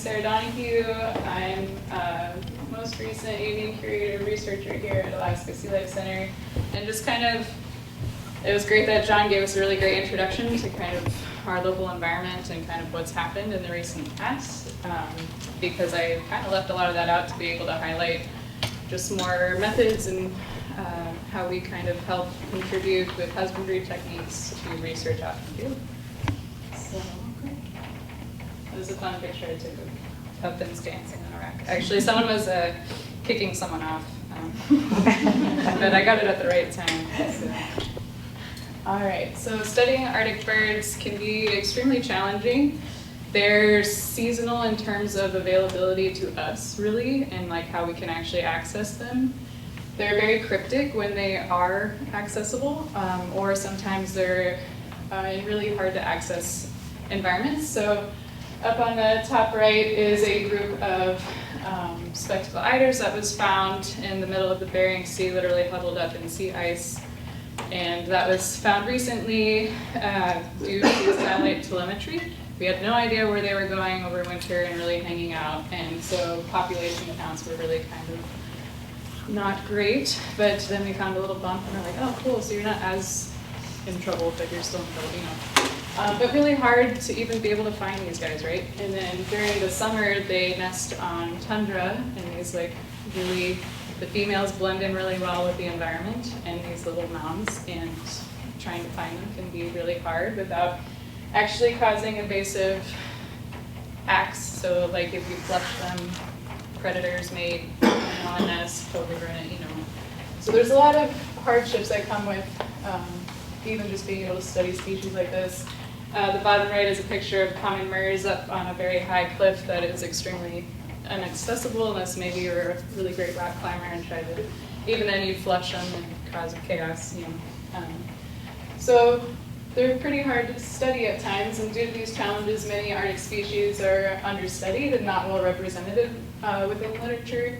Sarah Donahue. I'm a most recent avian curator researcher here at Alaska SeaLife Center. And just kind of, it was great that John gave us a really great introduction to kind of our local environment and kind of what's happened in the recent past, because I kind of left a lot of that out to be able to highlight just more methods and how we kind of help contribute with husbandry techniques to research out in the field. So, great. That was a fun picture I took of puffins dancing on a rack. Actually, someone was kicking someone off, but I got it at the right time. So. All right, so studying Arctic birds can be extremely challenging. They're seasonal in terms of availability to us, really, and like how we can actually access them. They're very cryptic when they are accessible, or sometimes they're in really hard to access environments. So up on the top right is a group of spectacled eiders that was found in the middle of the Bering Sea, literally huddled up in sea ice. And that was found recently due to satellite telemetry. We had no idea where they were going over winter and really hanging out. And so population counts were really kind of not great. But then we found a little bump and we're like, oh, cool, so you're not as in trouble, but you're still in trouble, you know. But really hard to even be able to find these guys, right? And then during the summer, they nest on tundra in these like really, the females blend in really well with the environment and these little mounds, and trying to find them can be really hard without actually causing invasive acts. So like if you flush them, predators may on a nest, poke over in it, you know. So there's a lot of hardships that come with even just being able to study species like this. The bottom right is a picture of common murres up on a very high cliff that is extremely inaccessible unless maybe you're a really great rock climber and try to, even then you'd flush them and cause chaos, you know. So they're pretty hard to study at times, and due to these challenges, many Arctic species are understudied and not well represented within literature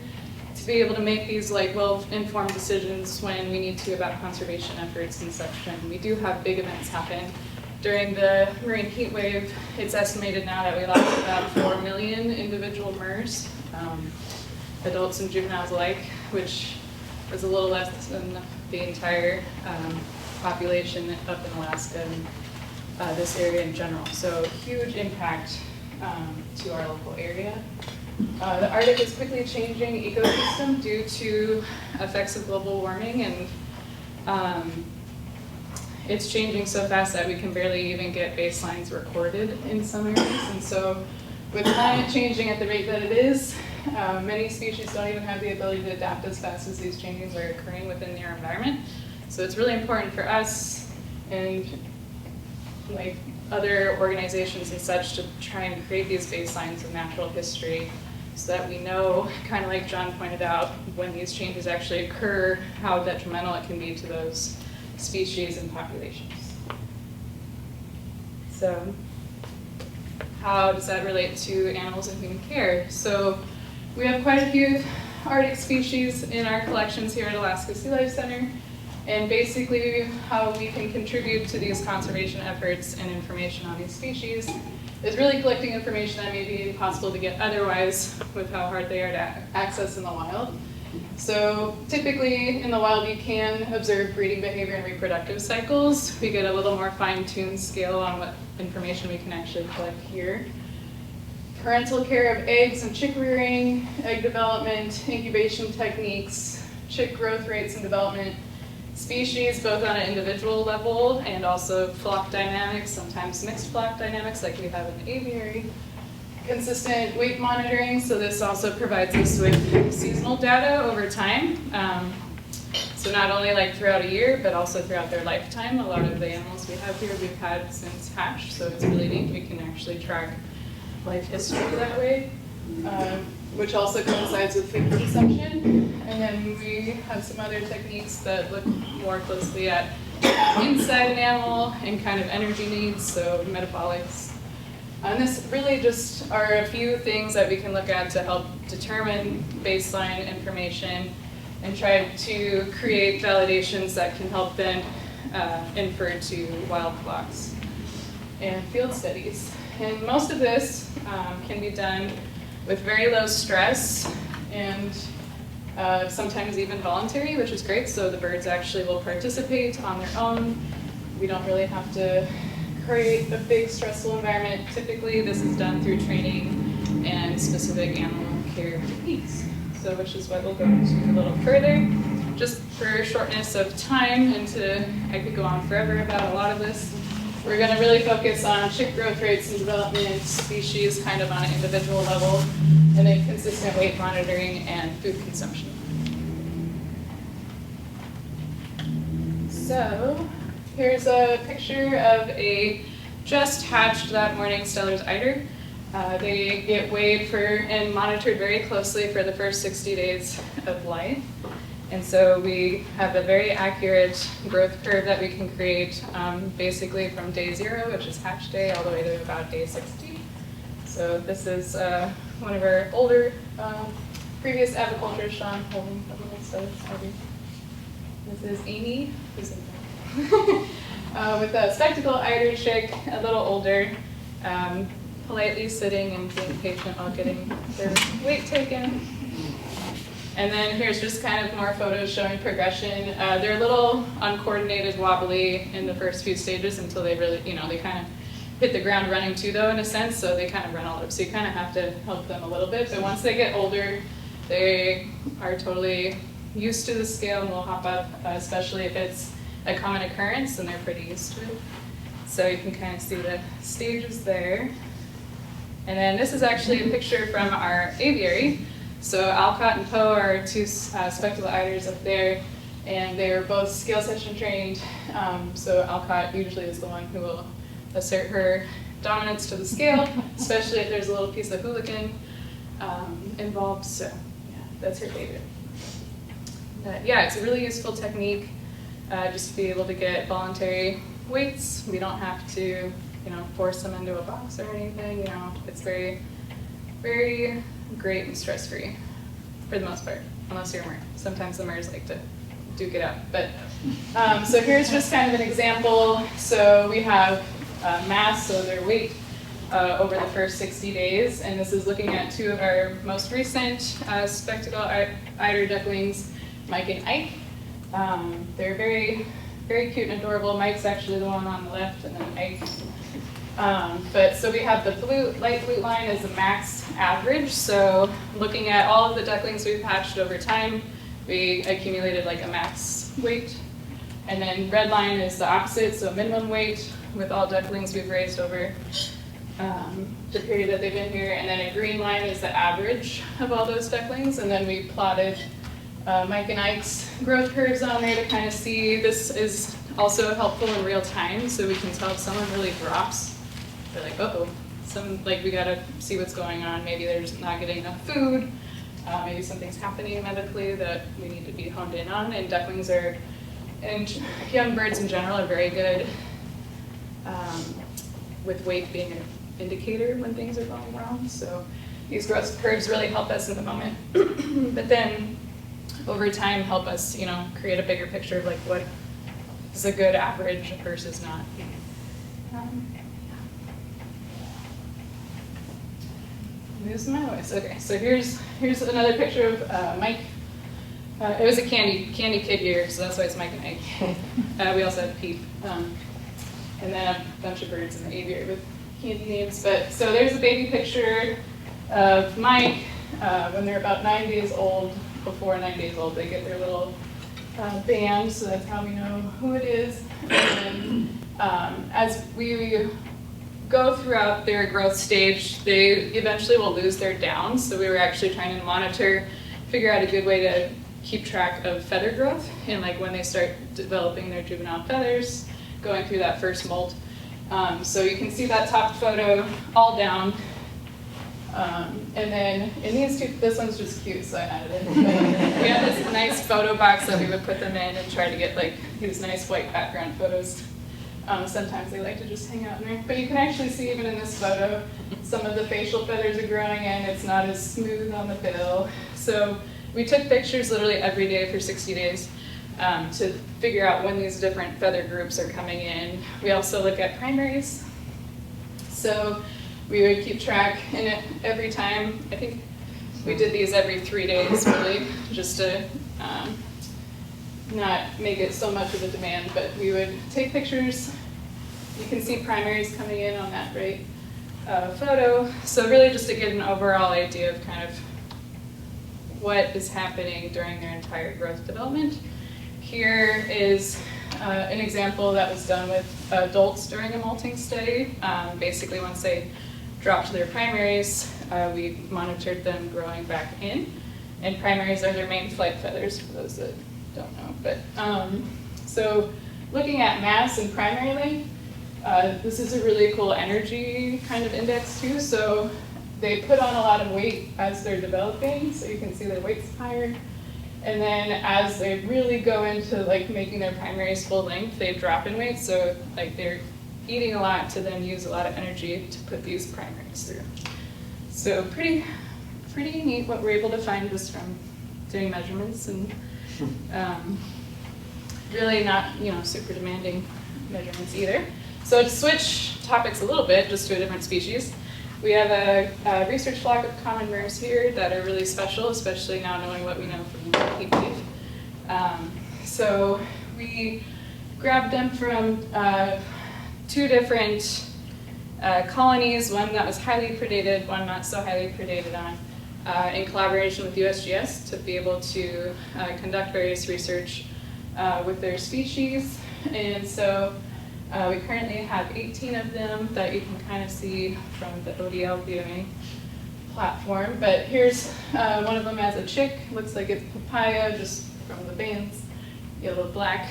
to be able to make these like well-informed decisions when we need to about conservation efforts and such. And we do have big events happen. During the marine heat wave, it's estimated now that we lost about 4 million individual murres, adults and juveniles alike, which was a little less than the entire population up in Alaska and this area in general. So huge impact to our local area. The Arctic is quickly changing ecosystem due to effects of global warming, and it's changing so fast that we can barely even get baselines recorded in some areas. And so with climate changing at the rate that it is, many species don't even have the ability to adapt as fast as these changes are occurring within their environment. So it's really important for us and like other organizations and such to try and create these baselines of natural history so that we know, kind of like John pointed out, when these changes actually occur, how detrimental it can be to those species and populations. So how does that relate to animals and human care? So we have quite a few Arctic species in our collections here at Alaska SeaLife Center, and basically how we can contribute to these conservation efforts and information on these species is really collecting information that may be impossible to get otherwise with how hard they are to access in the wild. So typically in the wild you can observe breeding behavior and reproductive cycles. We get a little more fine-tuned scale on what information we can actually collect here. Parental care of eggs and chick rearing, egg development, incubation techniques, chick growth rates and development, species both on an individual level and also flock dynamics, sometimes mixed flock dynamics like we have in the aviary. Consistent weight monitoring, so this also provides us with seasonal data over time. So not only like throughout a year, but also throughout their lifetime. A lot of the animals we have here we've had since hatch, so it's really neat. We can actually track life history that way, which also coincides with food consumption. And then we have some other techniques that look more closely at inside an animal and kind of energy needs, so metabolics. And this really just are a few things that we can look at to help determine baseline information and try to create validations that can help then infer to wild flocks and field studies. And most of this can be done with very low stress and sometimes even voluntary, which is great. So the birds actually will participate on their own. We don't really have to create a big stressful environment. Typically, this is done through training and specific animal care techniques. So which is what we'll go into a little further. Just for shortness of time, and I could go on forever about a lot of this, we're going to really focus on chick growth rates and development, species kind of on an individual level, and then consistent weight monitoring and food consumption. So here's a picture of a just hatched that morning Steller's eider. They get weighed and monitored very closely for the first 60 days of life. And so we have a very accurate growth curve that we can create basically from day 0, which is hatch day, all the way to about day 60. So this is one of our older previous aviculturists, Sean, holding a little Steller's eider. This is Amy, who's in there. With a spectacle eider chick, a little older, politely sitting and being patient while getting their weight taken. And then here's just kind of more photos showing progression. They're a little uncoordinated, wobbly in the first few stages until they really, they kind of hit the ground running too, though, in a sense, so they kind of run all over. So you kind of have to help them a little bit. But once they get older, they are totally used to the scale and will hop up, especially if it's a common occurrence, and they're pretty used to it. So you can kind of see the stages there. And then this is actually a picture from our aviary. So Alcott and Poe are 2 spectacle eiders up there, and they are both scale section trained. So Alcott usually is the one who will assert her dominance to the scale, especially if there's a little piece of hooligan involved. So yeah, that's her favorite. But yeah, it's a really useful technique just to be able to get voluntary weights. We don't have to, force them into a box or anything. It's very, very great and stress-free for the most part, unless you're a mer. Sometimes the mers like to duke it out. But so here's just kind of an example. So we have mass, so their weight over the first 60 days, and this is looking at 2 of our most recent spectacle eider ducklings, Mike and Ike. They're very, very cute and adorable. Mike's actually the one on the left, and then Ike. But so we have the light blue line is the max average. So looking at all of the ducklings we've hatched over time, we accumulated like a max weight. And then red line is the opposite, so minimum weight with all ducklings we've raised over the period that they've been here. And then a green line is the average of all those ducklings. And then we plotted Mike and Ike's growth curves on there to kind of see. This is also helpful in real time, so we can tell if someone really drops. They're like, uh-oh, we gotta see what's going on. Maybe they're just not getting enough food. Maybe something's happening medically that we need to be honed in on. And ducklings and young birds in general are very good with weight being an indicator when things are going wrong. So these growth curves really help us in the moment. But then over time help us, create a bigger picture of like what is a good average versus not. Losing my voice. Okay, so here's another picture of Mike. It was a candy kid year, so that's why it's Mike and Ike. We also have Pete, and then a bunch of birds in the aviary with candy names. But so there's a baby picture of Mike when they're about 9 days old. Before 9 days old, they get their little band, so that's how we know who it is. And then, as we go throughout their growth stage, they eventually will lose their downs. So we were actually trying to monitor, figure out a good way to keep track of feather growth and like when they start developing their juvenile feathers, going through that first molt. So you can see that top photo all down. And then in these two, this one's just cute, so I added it. We have this nice photo box that we would put them in and try to get like these nice white background photos. Sometimes they like to just hang out in there. But you can actually see even in this photo, some of the facial feathers are growing in. It's not as smooth on the bill. So we took pictures literally every day for 60 days to figure out when these different feather groups are coming in. We also look at primaries. So we would keep track, and every time, I think we did these every 3 days, really, just to not make it so much of a demand, but we would take pictures. You can see primaries coming in on that right photo. So really just to get an overall idea of kind of what is happening during their entire growth development. Here is an example that was done with adults during a molting study. Basically, once they dropped their primaries, we monitored them growing back in. And primaries are their main flight feathers, for those that don't know. But so looking at mass and primary length, this is a really cool energy kind of index too. So they put on a lot of weight as they're developing, so you can see their weight's higher. And then as they really go into like making their primaries full length, they drop in weight. So like they're eating a lot to then use a lot of energy to put these primaries through. So pretty neat what we're able to find just from doing measurements, and really not super demanding measurements either. So to switch topics a little bit, just to a different species, we have a research flock of common mares here that are really special, especially now knowing what we know from heat wave. So we grabbed them from 2 different colonies, one that was highly predated, one not so highly predated on, in collaboration with USGS to be able to conduct various research with their species. And so we currently have 18 of them that you can kind of see from the ODL viewing platform. But here's one of them as a chick. Looks like it's papaya, just from the bands, yellow-black.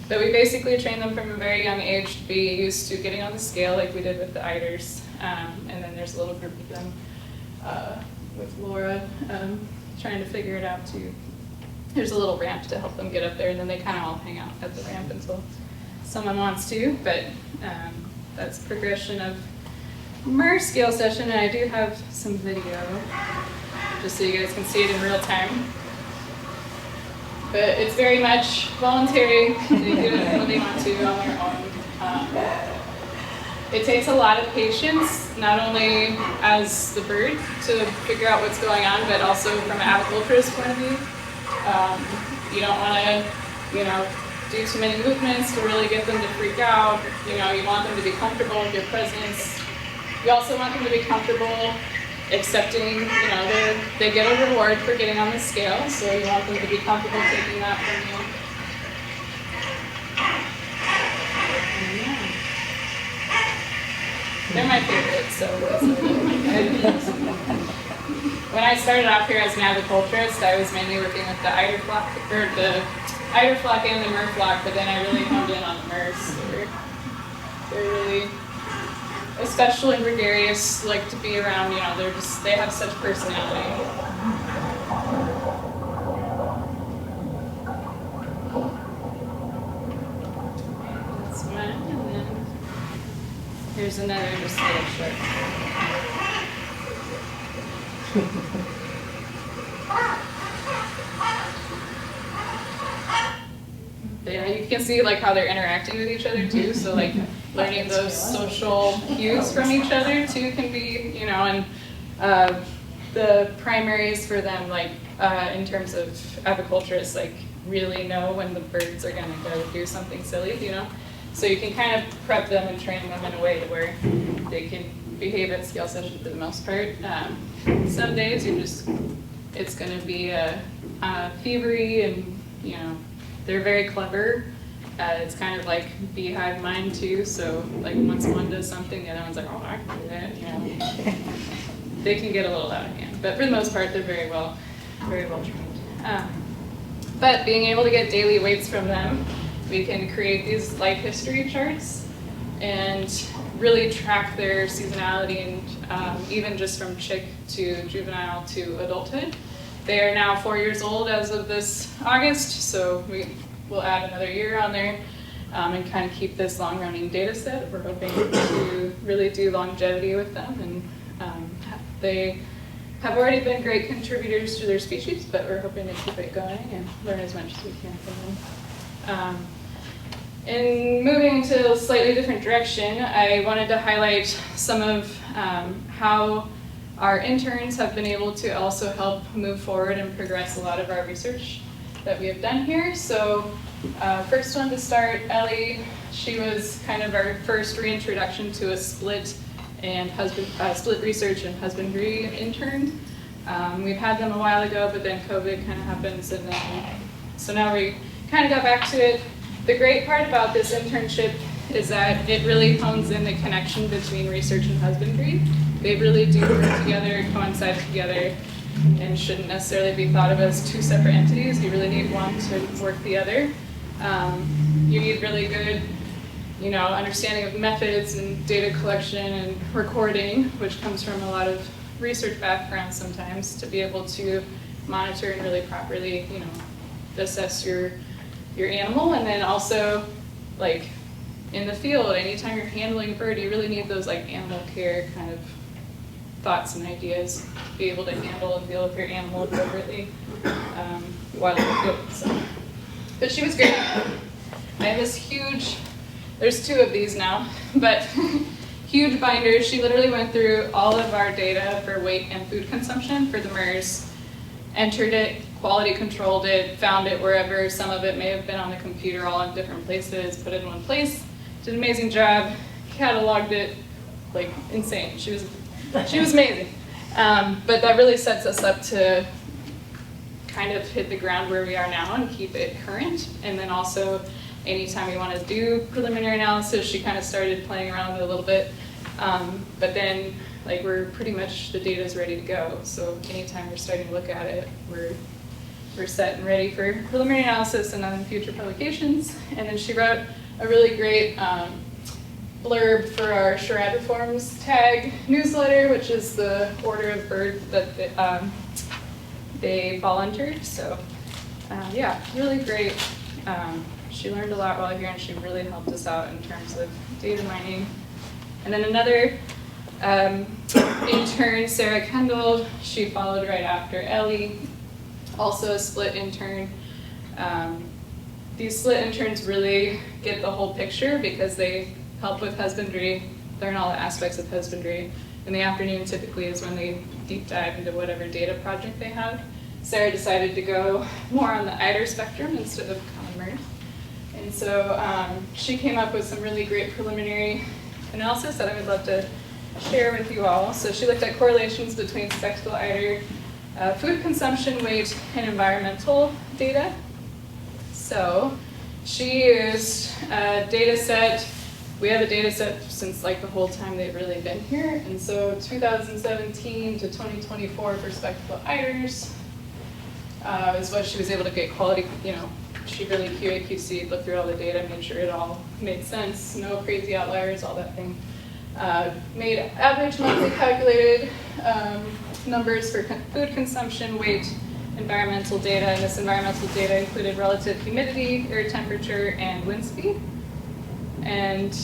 But we basically train them from a very young age to be used to getting on the scale like we did with the eiders. And then there's a little group of them with Laura trying to figure it out too. There's a little ramp to help them get up there, and then they kind of all hang out at the ramp until someone wants to, but that's progression of MER scale session, and I do have some video, just so you guys can see it in real time. But it's very much voluntary. They do it when they want to on their own. It takes a lot of patience, not only as the bird to figure out what's going on, but also from an aviculturist point of view. You don't want to, do too many movements to really get them to freak out. You want them to be comfortable with your presence. You also want them to be comfortable accepting, they get a reward for getting on the scale, so you want them to be comfortable taking that from you. They're my favorite, so when I started off here as an aviculturist, I was mainly working with the eider flock, or the eider flock and the mer flock, but then I really honed in on the mers. They're really, especially gregarious, like to be around, they have such personality. That's one, and then here's another just little short. Yeah, you can see like how they're interacting with each other too. So like learning those social cues from each other too can be, and the primaries for them, like in terms of aviculturists, like really know when the birds are gonna go do something silly, So you can kind of prep them and train them in a way to where they can behave at scale session for the most part. Some days it's gonna be fevery and, they're very clever. It's kind of like beehive mind too, so like once one does something, the other one's like, oh, I can do that, They can get a little out of hand, but for the most part, they're very well trained. But being able to get daily weights from them, we can create these life history charts and really track their seasonality, and even just from chick to juvenile to adulthood. They are now 4 years old as of this August, so we will add another year on there and kind of keep this long-running data set. We're hoping to really do longevity with them, and they have already been great contributors to their species, but we're hoping to keep it going and learn as much as we can from them. In moving to a slightly different direction, I wanted to highlight some of how our interns have been able to also help move forward and progress a lot of our research that we have done here. So first one to start, Ellie, she was kind of our first reintroduction to a split research and husbandry intern. We've had them a while ago, but then COVID kind of happens, and then, so now we kind of got back to it. The great part about this internship is that it really hones in the connection between research and husbandry. They really do work together, coincide together, and shouldn't necessarily be thought of as two separate entities. You really need one to work the other. You need really good, understanding of methods and data collection and recording, which comes from a lot of research backgrounds sometimes, to be able to monitor and really properly, assess your animal. And then also, like, in the field, anytime you're handling a bird, you really need those like animal care kind of thoughts and ideas to be able to handle and deal with your animal appropriately while in the field. So. But she was great. I have this huge, there's two of these now, but huge binder. She literally went through all of our data for weight and food consumption for the MERS, entered it, quality controlled it, found it wherever. Some of it may have been on the computer, all in different places, put it in one place, did an amazing job, cataloged it, like insane. She was amazing. But that really sets us up to kind of hit the ground where we are now and keep it current. And then also, anytime we want to do preliminary analysis, she kind of started playing around with it a little bit. But then, like, we're pretty much, the data's ready to go. So anytime we're starting to look at it, we're set and ready for preliminary analysis and then future publications. And then she wrote a really great blurb for our Charade Reforms tag newsletter, which is the order of bird that they fall under. So yeah, really great. She learned a lot while here, and she really helped us out in terms of data mining. And then another intern, Sarah Kendall, she followed right after Ellie, also a split intern. These split interns really get the whole picture because they help with husbandry, learn all the aspects of husbandry. In the afternoon typically is when they deep dive into whatever data project they have. Sarah decided to go more on the eider spectrum instead of common MERS. And so she came up with some really great preliminary analysis that I would love to share with you all. So she looked at correlations between spectacled eider, food consumption, weight, and environmental data. So she used a data set. We have a data set since like the whole time they've really been here. And so 2017 to 2024 for spectacled eiders is what she was able to get quality, she really QA/QC'd, looked through all the data, made sure it all made sense, no crazy outliers, all that thing. Made average monthly calculated numbers for food consumption, weight, environmental data, and this environmental data included relative humidity, air temperature, and wind speed. And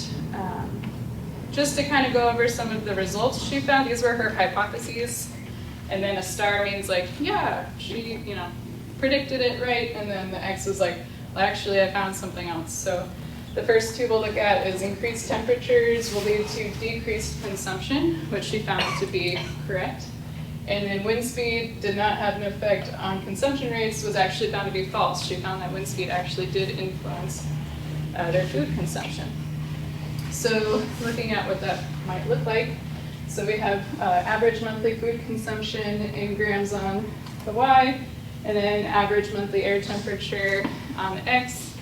just to kind of go over some of the results she found, these were her hypotheses. And then a star means like, yeah, she, predicted it right. And then the X was like, well, actually, I found something else. So the first two we'll look at is increased temperatures will lead to decreased consumption, which she found to be correct. And then wind speed did not have an effect on consumption rates, was actually found to be false. She found that wind speed actually did influence their food consumption. So looking at what that might look like, so we have average monthly food consumption in grams on the Y, and then average monthly air temperature on the X.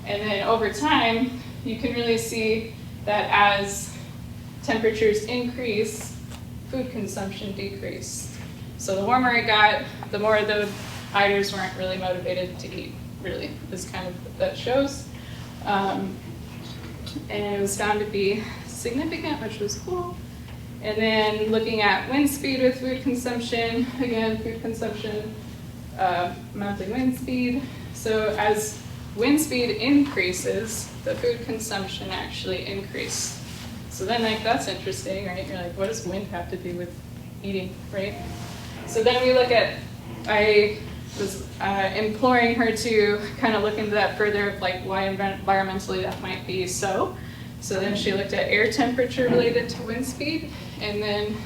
And then over time, you can really see that as temperatures increase, food consumption decreased. So the warmer it got, the more the eiders weren't really motivated to eat, really, is kind of what that shows. And it was found to be significant, which was cool. And then looking at wind speed with food consumption, again, food consumption, monthly wind speed. So as wind speed increases, the food consumption actually increased. So then that's interesting, right? You're like, what does wind have to do with eating, right? So then we look at, I was imploring her to kind of look into that further, like why environmentally that might be so. So then she looked at air temperature related to wind speed, and then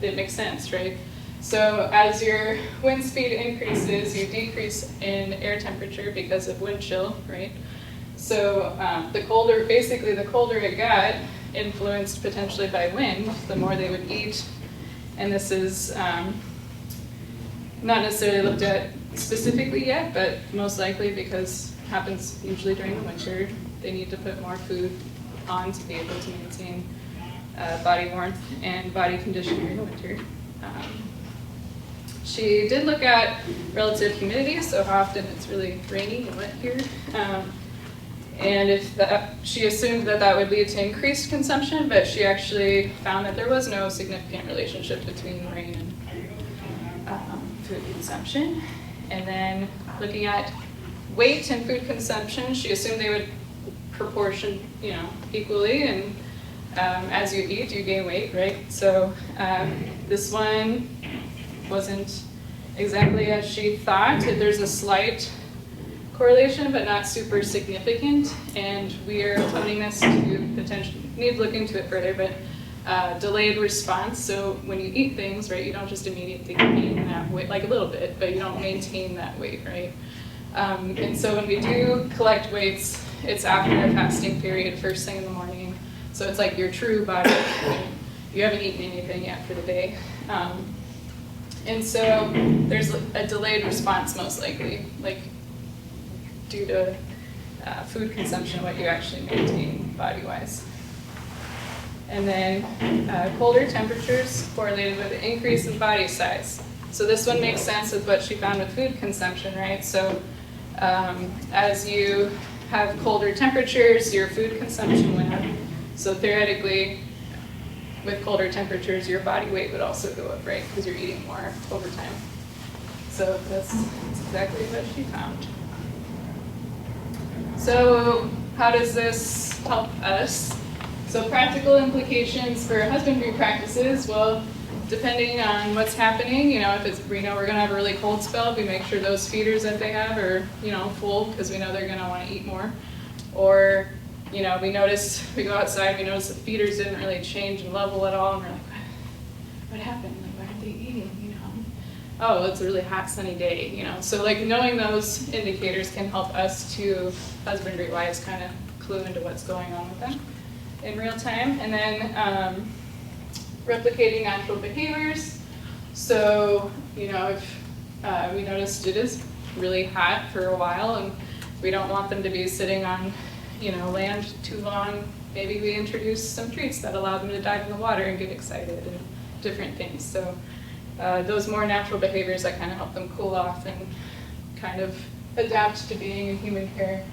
it makes sense, right? So as your wind speed increases, you decrease in air temperature because of wind chill, right? So the colder it got, influenced potentially by wind, the more they would eat. And this is not necessarily looked at specifically yet, but most likely because it happens usually during the winter, they need to put more food on to be able to maintain body warmth and body condition during the winter. She did look at relative humidity, so how often it's really rainy and wet here. And if she assumed that that would lead to increased consumption, but she actually found that there was no significant relationship between rain and food consumption. And then looking at weight and food consumption, she assumed they would proportion, equally, and as you eat, you gain weight, right? So this one wasn't exactly as she thought. There's a slight correlation, but not super significant, and we are toning this to potentially, need to look into it further, but delayed response. So when you eat things, right, you don't just immediately gain that weight, like a little bit, but you don't maintain that weight, right? And so when we do collect weights, it's after a fasting period, first thing in the morning. So it's like your true body weight. You haven't eaten anything yet for the day. And so there's a delayed response most likely, like due to food consumption, what you actually maintain body-wise. And then colder temperatures correlated with an increase in body size. So this one makes sense with what she found with food consumption, right? So as you have colder temperatures, your food consumption went up. So theoretically, with colder temperatures, your body weight would also go up, right? Because you're eating more over time. So that's exactly what she found. So how does this help us? So practical implications for husbandry practices, well, depending on what's happening, if it's, we know we're gonna have a really cold spell, we make sure those feeders that they have are, full, because we know they're gonna wanna eat more. Or, we go outside, we notice the feeders didn't really change in level at all, and we're like, what happened? Like, why aren't they eating, Oh, it's a really hot, sunny day, So like knowing those indicators can help us to, husbandry-wise, kind of clue into what's going on with them in real time. And then replicating natural behaviors. So, if we noticed it is really hot for a while and we don't want them to be sitting on, land too long, maybe we introduce some treats that allow them to dive in the water and get excited and different things. So those more natural behaviors that kind of help them cool off and kind of adapt to being in human care.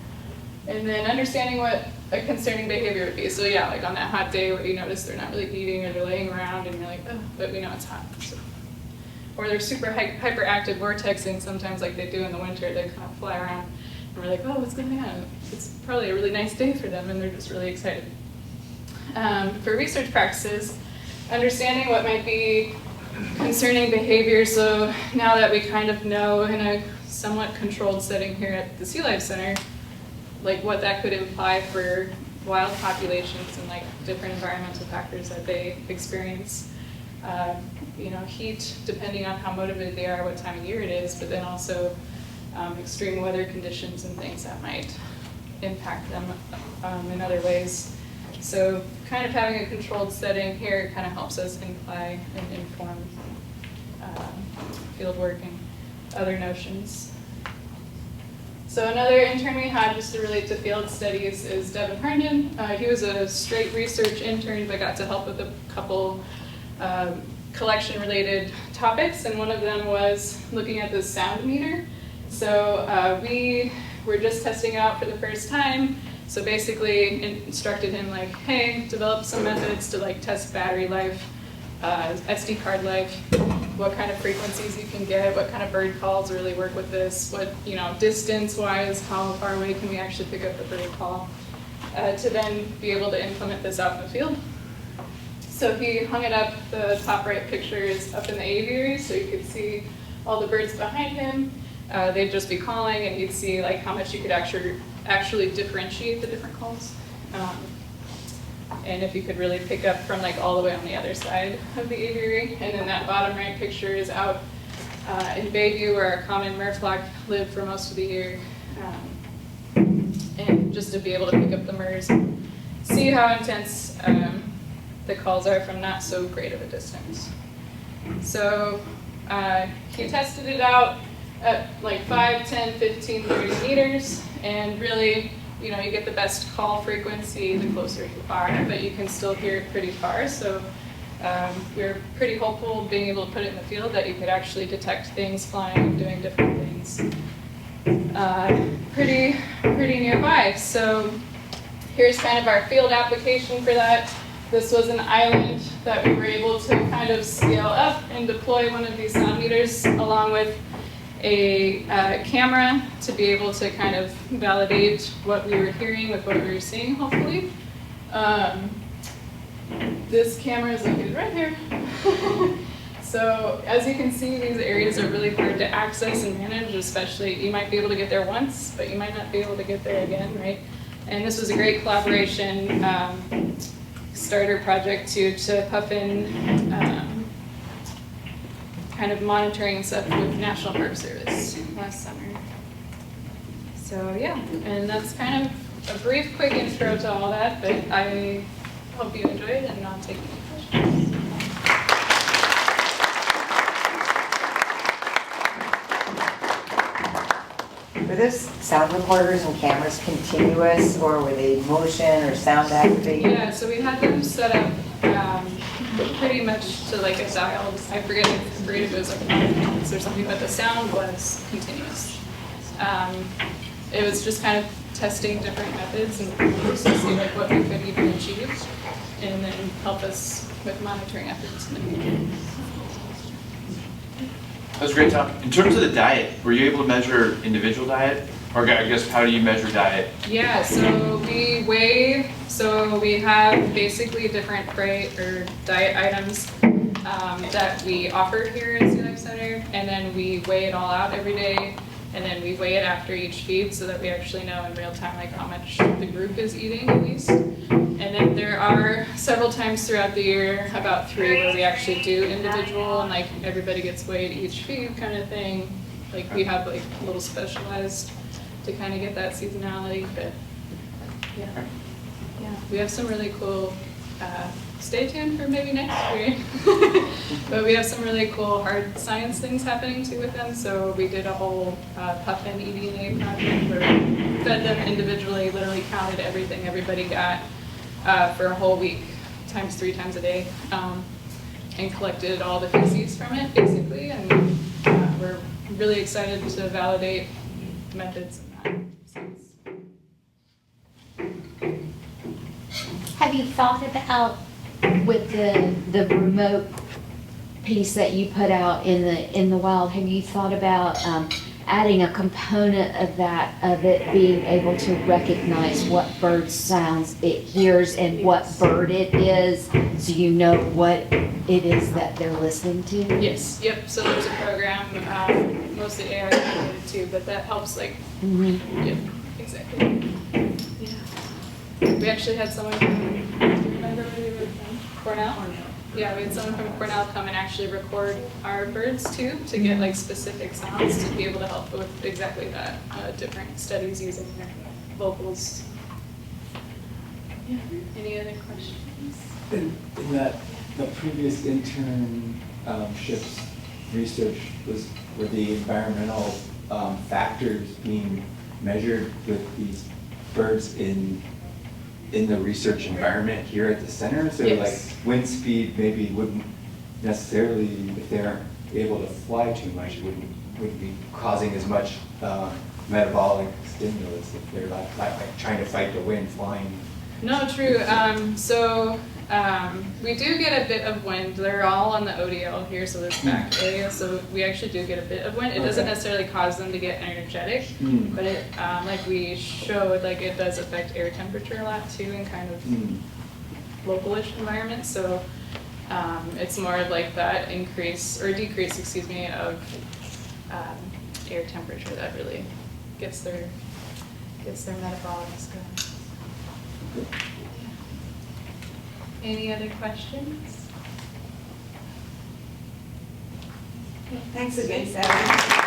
And then understanding what a concerning behavior would be. So yeah, like on that hot day where you notice they're not really eating or they're laying around and you're like, oh, but we know it's hot. So. Or they're super hyperactive vortexing sometimes like they do in the winter. They kind of fly around and we're like, oh, what's going on? It's probably a really nice day for them and they're just really excited. For research practices, understanding what might be concerning behavior. So now that we kind of know in a somewhat controlled setting here at the SeaLife Center, like what that could imply for wild populations and like different environmental factors that they experience. Heat, depending on how motivated they are, what time of year it is, but then also extreme weather conditions and things that might impact them in other ways. So kind of having a controlled setting here kind of helps us imply and inform field work and other notions. So another intern we had just to relate to field studies is Devin Herndon. He was a straight research intern but got to help with a couple collection-related topics, and one of them was looking at the sound meter. So we were just testing out for the first time. So basically instructed him like, hey, develop some methods to like test battery life, SD card life, what kind of frequencies you can get, what kind of bird calls really work with this, what, distance-wise, how far away can we actually pick up the bird call, to then be able to implement this out in the field. So he hung it up, the top right picture is up in the aviary, so you could see all the birds behind him. they'd just be calling, and you'd see like how much you could actually differentiate the different calls. And if you could really pick up from like all the way on the other side of the aviary. And then that bottom right picture is out in Bayview, where our common merflock live for most of the year. And just to be able to pick up the MERS and see how intense the calls are from not so great of a distance. So he tested it out at like 5, 10, 15, 30 meters, and really, you know, you get the best call frequency the closer you are, but you can still hear it pretty far. So we were pretty hopeful being able to put it in the field that you could actually detect things flying and doing different things pretty nearby. So here's kind of our field application for that. This was an island that we were able to kind of scale up and deploy one of these sound meters along with a camera to be able to kind of validate what we were hearing with what we were seeing, hopefully. This camera is located right here. So as you can see, these areas are really hard to access and manage, especially you might be able to get there once, but you might not be able to get there again, right? And this was a great collaboration starter project to Puffin kind of monitoring and stuff with National Park Service last summer. So yeah, and that's kind of a brief, quick intro to all that, but I hope you enjoyed it, and I'll take any questions. Were those sound recorders and cameras continuous, or were they motion or sound activated? Yeah, so we had them set up pretty much to like a dial. I forget if it was like or something, but the sound was continuous. It was just kind of testing different methods and to see like what we could even achieve, and then help us with monitoring efforts in the future. That was a great talk. In terms of the diet, were you able to measure individual diet? Or I guess, how do you measure diet? Yeah, so we have basically different diet items that we offer here at SeaLife Center, and then we weigh it all out every day, and then we weigh it after each feed so that we actually know in real time like how much the group is eating at least. And then there are several times throughout the year, about 3, where we actually do individual, and like everybody gets weighed each feed kind of thing. Like we have like a little specialized to kind of get that seasonality, but yeah, we have some really cool, stay tuned for maybe next year, but we have some really cool hard science things happening too with them. So we did a whole Puffin eDNA project where we fed them individually, literally counted everything everybody got for a whole week, times 3 times a day, and collected all the feces from it basically, and we're really excited to validate methods in that sense. Have you thought about, with the remote piece that you put out in the wild, have you thought about adding a component of that, of it being able to recognize what bird sounds it hears and what bird it is, so you know what it is that they're listening to? Yes, yep, so there's a program, mostly AI related too, but that helps like, yep, exactly. Yeah. We actually had someone from, do you remember where we were from? Cornell? Yeah, we had someone from Cornell come and actually record our birds too, to get like specific sounds to be able to help with exactly that, different studies using their vocals. Yeah, any other questions? In that, the previous internship's research were the environmental factors being measured with these birds in the research environment here at the center? So yes. Like wind speed maybe wouldn't necessarily, if they aren't able to fly too much, wouldn't be causing as much metabolic stimulus if they're like trying to fight the wind flying. No, true. We do get a bit of wind. They're all on the ODL here, so this back area. So we actually do get a bit of wind. It doesn't necessarily cause them to get energetic, but it, like we showed, like it does affect air temperature a lot too in kind of localish environments. So it's more of like that increase or decrease, excuse me, of air temperature that really gets their metabolics going. Any other questions? Thanks again, Sally.